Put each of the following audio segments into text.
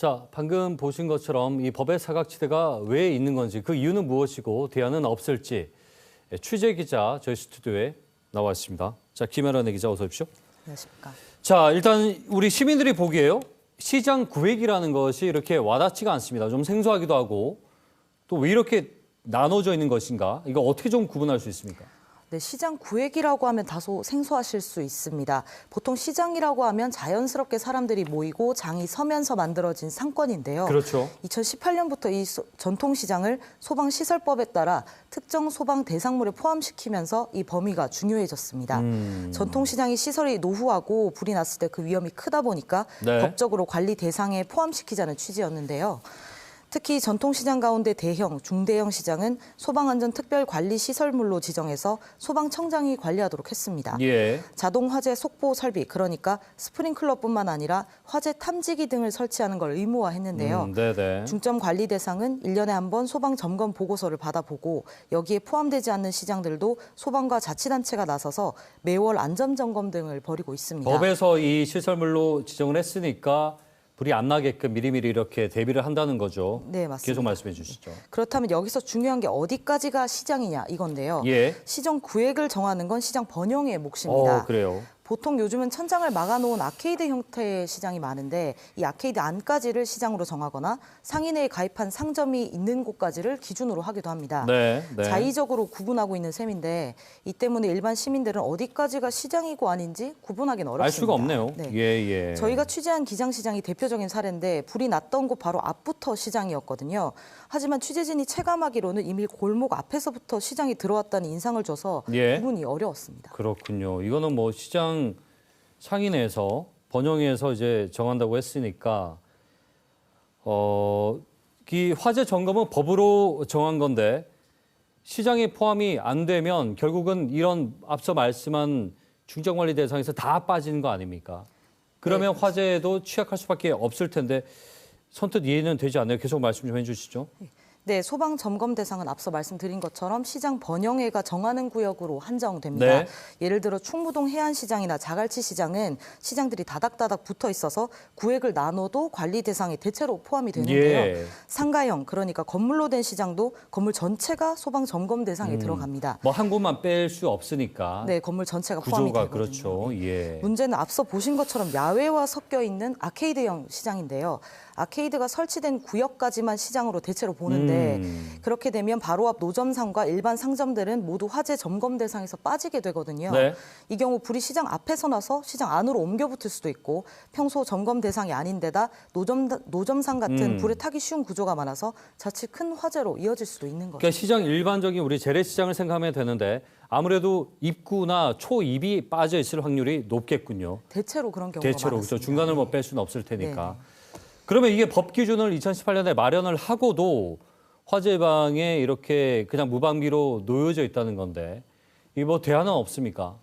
자, 방금 보신 것처럼 이 법의 사각지대가 왜 있는 건지, 그 이유는 무엇이고 대안은 없을지 취재 기자 저희 스튜디오에 나와 있습니다. 자, 김혜란의 기자 어서 오십시오. 안녕하십니까. 자, 일단 우리 시민들이 보기에요. 시장 구획이라는 것이 이렇게 와닿지가 않습니다. 좀 생소하기도 하고 또 왜 이렇게 나눠져 있는 것인가? 이거 어떻게 좀 구분할 수 있습니까? 네, 시장 구획이라고 하면 다소 생소하실 수 있습니다. 보통 시장이라고 하면 자연스럽게 사람들이 모이고 장이 서면서 만들어진 상권인데요. 그렇죠. 2018년부터 이 전통시장을 소방시설법에 따라 특정 소방 대상물에 포함시키면서 이 범위가 중요해졌습니다. 전통시장이 시설이 노후하고 불이 났을 때 그 위험이 크다 보니까 네. 법적으로 관리 대상에 포함시키자는 취지였는데요. 특히 전통시장 가운데 대형, 중대형 시장은 소방안전특별관리시설물로 지정해서 소방청장이 관리하도록 했습니다. 예. 자동 화재 속보 설비, 그러니까 스프링클러뿐만 아니라 화재 탐지기 등을 설치하는 걸 의무화했는데요. 네네. 중점 관리 대상은 1년에 한 번 소방 점검 보고서를 받아보고 여기에 포함되지 않는 시장들도 소방과 자치단체가 나서서 매월 안전점검 등을 벌이고 있습니다. 법에서 이 시설물로 지정을 했으니까 불이 안 나게끔 미리미리 이렇게 대비를 한다는 거죠. 네, 맞습니다. 계속 말씀해 주시죠. 그렇다면 여기서 중요한 게 어디까지가 시장이냐 이건데요. 예. 시정 구획을 정하는 건 시장 번영의 몫입니다. 그래요. 보통 요즘은 천장을 막아놓은 아케이드 형태의 시장이 많은데 이 아케이드 안까지를 시장으로 정하거나 상인회에 가입한 상점이 있는 곳까지를 기준으로 하기도 합니다. 네. 자의적으로 구분하고 있는 셈인데 이 때문에 일반 시민들은 어디까지가 시장이고 아닌지 구분하기는 어렵습니다. 알 수가 없네요. 네. 예. 저희가 취재한 기장시장이 대표적인 사례인데 불이 났던 곳 바로 앞부터 시장이었거든요. 하지만 취재진이 체감하기로는 이미 골목 앞에서부터 시장이 들어왔다는 인상을 줘서 예. 구분이 어려웠습니다. 그렇군요. 이거는 뭐 시장 상인회에서 번영회에서 이제 정한다고 했으니까 이 화재 점검은 법으로 정한 건데 시장에 포함이 안 되면 결국은 이런 앞서 말씀한 중점관리 대상에서 다 빠지는 거 아닙니까? 그러면 네, 화재에도 취약할 수밖에 없을 텐데 선뜻 이해는 되지 않나요? 계속 말씀 좀 해주시죠. 네, 소방 점검 대상은 앞서 말씀드린 것처럼 시장 번영회가 정하는 구역으로 한정됩니다. 네. 예를 들어 충무동 해안시장이나 자갈치 시장은 시장들이 다닥다닥 붙어 있어서 구획을 나눠도 관리 대상에 대체로 포함이 되는데요. 예. 상가형, 그러니까 건물로 된 시장도 건물 전체가 소방 점검 대상에 들어갑니다. 뭐 한 곳만 뺄 수 없으니까. 네, 건물 전체가 포함이 구조가 되거든요. 그렇죠. 예. 문제는 앞서 보신 것처럼 야외와 섞여 있는 아케이드형 시장인데요. 아케이드가 설치된 구역까지만 시장으로 대체로 보는데 그렇게 되면 바로 앞 노점상과 일반 상점들은 모두 화재 점검 대상에서 빠지게 되거든요. 네. 이 경우 불이 시장 앞에서 나서 시장 안으로 옮겨 붙을 수도 있고 평소 점검 대상이 아닌데다 노점상 같은 불에 타기 쉬운 구조가 많아서 자칫 큰 화재로 이어질 수도 있는 거죠. 그러니까 시장 일반적인 우리 재래시장을 생각하면 되는데 아무래도 입구나 초입이 빠져 있을 확률이 높겠군요. 대체로 그런 경우가 대체로 그렇죠. 많습니다. 중간을 뭐 뺄 수는 없을 테니까. 그러면 이게 법 기준을 2018년에 마련을 하고도 화재 예방에 이렇게 그냥 무방비로 놓여져 있다는 건데 이 뭐 대안은 없습니까?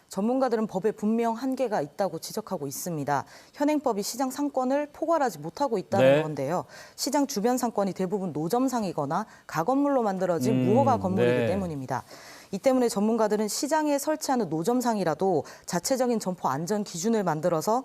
전문가들은 법에 분명 한계가 있다고 지적하고 있습니다. 현행법이 시장 상권을 포괄하지 못하고 있다는 네. 건데요. 시장 주변 상권이 대부분 노점상이거나 가건물로 만들어진 무허가 건물이기 네. 때문입니다. 이 때문에 전문가들은 시장에 설치하는 노점상이라도 자체적인 점포 안전 기준을 만들어서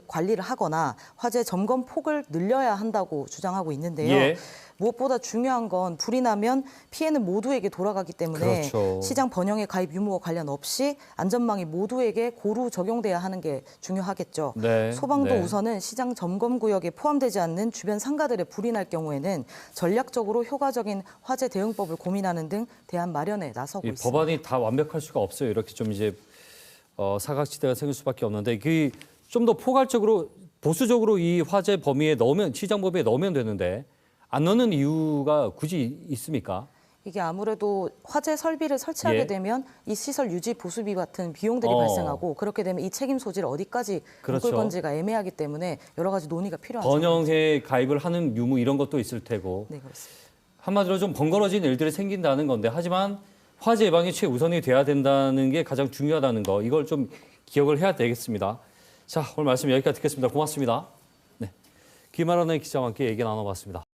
관리를 하거나 화재 점검 폭을 늘려야 한다고 주장하고 있는데요. 예. 무엇보다 중요한 건 불이 나면 피해는 모두에게 돌아가기 때문에 그렇죠. 시장 번영의 가입 유무와 관련 없이 안전망이 모두에게 고루 적용돼야 하는 게 중요하겠죠. 네. 소방도 네. 우선은 시장 점검 구역에 포함되지 않는 주변 상가들의 불이 날 경우에는 전략적으로 효과적인 화재 대응법을 고민하는 등 대안 마련에 나서고 이 있습니다. 법안이 다 완벽할 수가 없어요. 이렇게 좀 이제 사각지대가 생길 수밖에 없는데 그 좀 더 포괄적으로 보수적으로 이 화재 범위에 넣으면 시장 범위에 넣으면 되는데 안 넣는 이유가 굳이 있습니까? 이게 아무래도 화재 설비를 설치하게 예. 되면 이 시설 유지 보수비 같은 비용들이 발생하고 그렇게 되면 이 책임 소지를 어디까지 그렇죠. 묶을 건지가 애매하기 때문에 여러 가지 논의가 필요하죠. 번영에 가입을 하는 유무 이런 것도 있을 테고 네, 그렇습니다. 한마디로 좀 번거로워진 일들이 생긴다는 건데 하지만 화재 예방이 최우선이 돼야 된다는 게 가장 중요하다는 거 이걸 좀 기억을 해야 되겠습니다. 자, 오늘 말씀 여기까지 듣겠습니다. 고맙습니다. 네, 김아란의 기자와 함께 얘기 나눠봤습니다.